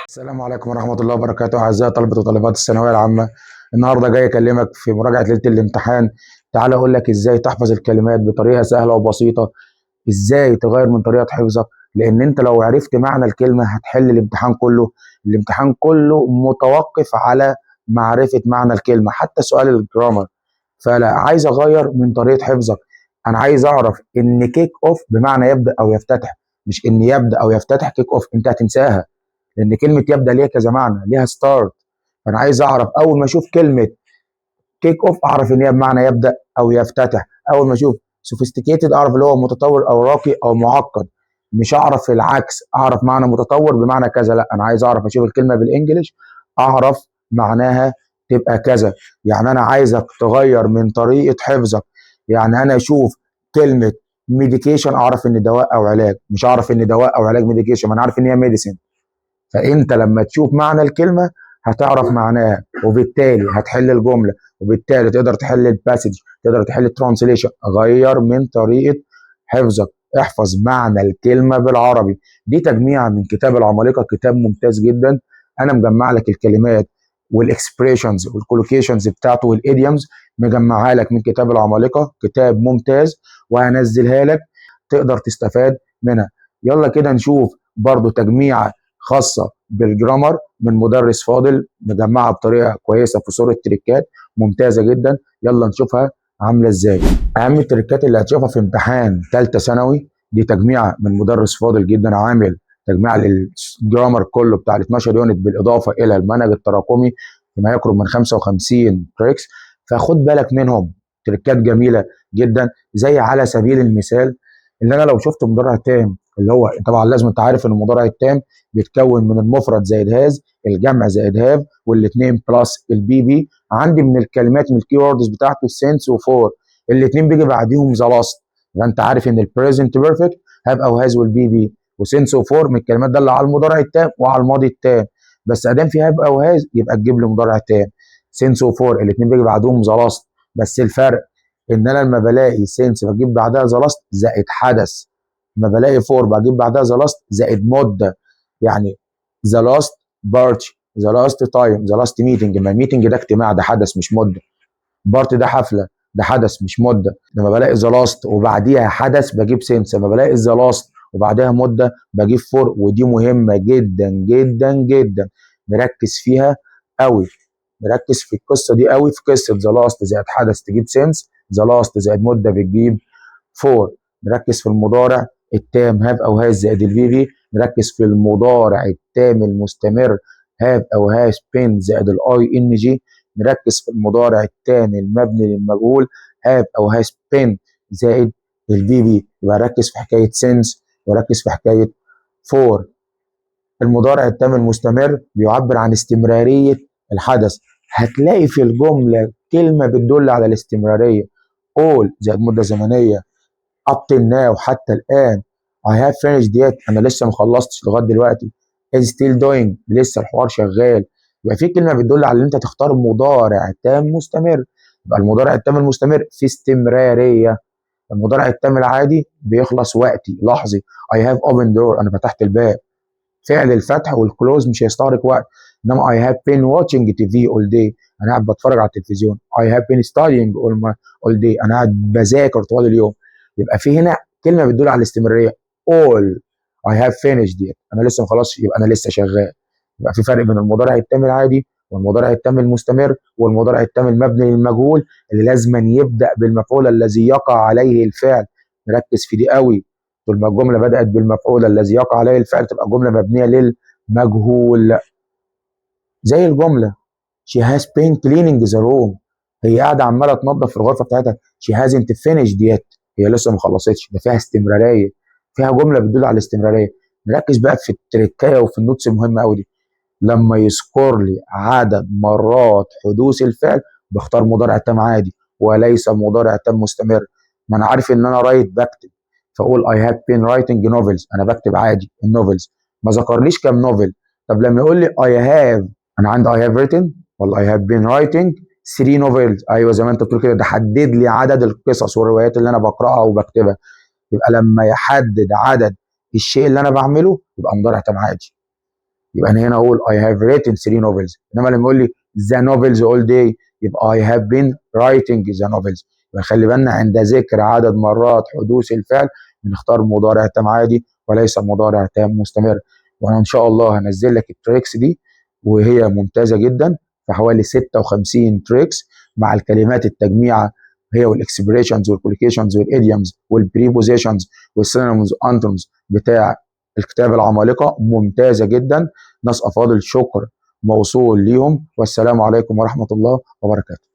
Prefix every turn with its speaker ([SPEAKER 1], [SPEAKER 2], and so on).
[SPEAKER 1] السلام عليكم ورحمة الله وبركاته. أعزائي طلبة وطالبات الثانوية العامة، النهاردة جاي أكلمك في مراجعة ليلة الامتحان. تعال أقول لك إزاي تحفظ الكلمات بطريقة سهلة وبسيطة، إزاي تغير من طريقة حفظك، لأن أنت لو عرفت معنى الكلمة هتحل الامتحان كله. الامتحان كله متوقف على معرفة معنى الكلمة، حتى سؤال الجرامر. فلا عايز أغير من طريقة حفظك، أنا عايز أعرف إن كيك أوف بمعنى يبدأ أو يفتتح، مش إن يبدأ أو يفتتح كيك أوف، أنت هتنساها لان كلمه يبدا ليها كذا معنى، ليها ستارت. فانا عايز اعرف اول ما اشوف كلمه كيك اوف اعرف ان هي بمعنى يبدا او يفتتح. اول ما اشوف سوفيستيكيتد اعرف اللي هو متطور او راقي او معقد. مش اعرف العكس، اعرف معنى متطور بمعنى كذا، لا انا عايز اعرف اشوف الكلمه بالانجلش اعرف معناها تبقى كذا. يعني انا عايزك تغير من طريقه حفظك، يعني انا اشوف كلمه ميديكيشن اعرف ان دواء او علاج، مش اعرف ان دواء او علاج ميديكيشن، ما انا عارف ان هي ميديسين. فانت لما تشوف معنى الكلمه هتعرف معناها، وبالتالي هتحل الجمله، وبالتالي تقدر تحل الباسج، تقدر تحل الترانسليشن. غير من طريقه حفظك، احفظ معنى الكلمه بالعربي. دي تجميع من كتاب العمالقه، كتاب ممتاز جدا. انا مجمع لك الكلمات والاكسبريشنز والكولوكيشنز بتاعته والايديومز، مجمعها لك من كتاب العمالقه، كتاب ممتاز، وهنزلها لك تقدر تستفاد منها. يلا كده نشوف برضو تجميع خاصه بالجرامر من مدرس فاضل، مجمعه بطريقه كويسه في صوره تريكات ممتازه جدا. يلا نشوفها عامله ازاي. اهم التريكات اللي هتشوفها في امتحان ثالثه ثانوي دي تجميعه من مدرس فاضل جدا، عامل تجميع للجرامر كله بتاع ال 12 يونت بالاضافه الى المنهج التراكمي بما يقرب من 55 تريكس. فخد بالك منهم، تريكات جميله جدا. زي على سبيل المثال، ان انا لو شفت مضارع تام، اللي هو طبعا لازم انت عارف ان المضارع التام بيتكون من المفرد زائد هاز، الجمع زائد هاف، والاثنين بلس البي بي. عندي من الكلمات من الكي ووردز بتاعته سينس وفور، الاثنين بيجي بعديهم ذا لاست. يبقى انت عارف ان البريزنت بيرفكت هاف او هاز والبي بي، وسينس وفور من الكلمات دالة على المضارع التام وعلى الماضي التام. بس ادام في هاف او هاز يبقى تجيب لي مضارع تام. سينس وفور الاثنين بيجي بعدهم ذا لاست، بس الفرق ان انا لما بلاقي سينس بجيب بعدها ذا لاست زائد حدث، لما بلاقي فور بجيب بعدها ذا لاست زائد مده. يعني ذا لاست بارتي، ذا لاست تايم، ذا لاست ميتنج. ما الميتنج ده اجتماع، ده حدث مش مده. بارتي ده حفله، ده حدث مش مده. لما بلاقي ذا لاست وبعديها حدث بجيب سينس، لما بلاقي ذا لاست وبعدها مده بجيب فور. ودي مهمه جدا جدا جدا، نركز فيها قوي. نركز في القصه دي قوي، في قصه ذا لاست زائد حدث تجيب سينس، ذا لاست زائد مده بتجيب فور. نركز في المضارع التام هاف او هاز زائد البي في. نركز في المضارع التام المستمر هاف او هاز بين زائد الاي ان جي. نركز في المضارع التام المبني للمجهول هاف او هاز بين زائد البي في. يبقى ركز في حكايه سينس وركز في حكايه فور. المضارع التام المستمر بيعبر عن استمراريه الحدث. هتلاقي في الجمله كلمه بتدل على الاستمراريه. all زائد مده زمنيه up till now حتى الآن. I have finished yet أنا لسه ما خلصتش لغاية دلوقتي. is still doing لسه الحوار شغال. يبقى في كلمة بتدل على إن أنت تختار مضارع تام مستمر. يبقى المضارع التام المستمر في استمرارية. المضارع التام العادي بيخلص وقتي لحظي. I have opened door أنا فتحت الباب. فعل الفتح والكلوز مش هيستغرق وقت. إنما I have been watching TV all day أنا قاعد بتفرج على التلفزيون. I have been studying all day أنا قاعد بذاكر طوال اليوم. يبقى في هنا كلمه بتدل على الاستمراريه. all I have finished دي انا لسه ما خلصش، يبقى انا لسه شغال. يبقى في فرق بين المضارع التام العادي والمضارع التام المستمر والمضارع التام المبني للمجهول اللي لازما يبدا بالمفعول الذي يقع عليه الفعل. نركز في دي قوي. طول ما الجمله بدات بالمفعول الذي يقع عليه الفعل تبقى جمله مبنيه للمجهول. زي الجمله she has been cleaning the room هي قاعده عماله تنظف في الغرفه بتاعتها. she hasn't finished yet هي لسه ما خلصتش. ده فيها استمراريه، فيها جمله بتدل على الاستمراريه. نركز بقى في التركايه وفي النوتس المهمه قوي دي. لما يذكر لي عدد مرات حدوث الفعل بختار مضارع تام عادي وليس مضارع تام مستمر. ما انا عارف ان انا رايت بكتب، فاقول I have been writing novels انا بكتب عادي النوفلز. ما ذكرليش كام نوفل. طب لما يقول لي I have انا عندي I have written ولا I have been writing 3 novels، ايوه زي ما انت بتقول كده، ده حدد لي عدد القصص والروايات اللي انا بقراها وبكتبها. يبقى لما يحدد عدد الشيء اللي انا بعمله يبقى مضارع تام عادي. يبقى انا هنا اقول I have written 3 novels. انما لما يقول لي the novels all day يبقى I have been writing the novels. يبقى خلي بالنا عند ذكر عدد مرات حدوث الفعل بنختار مضارع تام عادي وليس مضارع تام مستمر. وانا ان شاء الله هنزل لك التريكس دي وهي ممتازه جدا، في حوالي 56 تريكس مع الكلمات التجميعه هي والاكسبريشنز والكوليكيشنز والايديومز والبريبوزيشنز والسينونيمز والانتونز بتاع الكتاب العمالقه، ممتازه جدا. ناس افاضل شكر موصول ليهم، والسلام عليكم ورحمه الله وبركاته.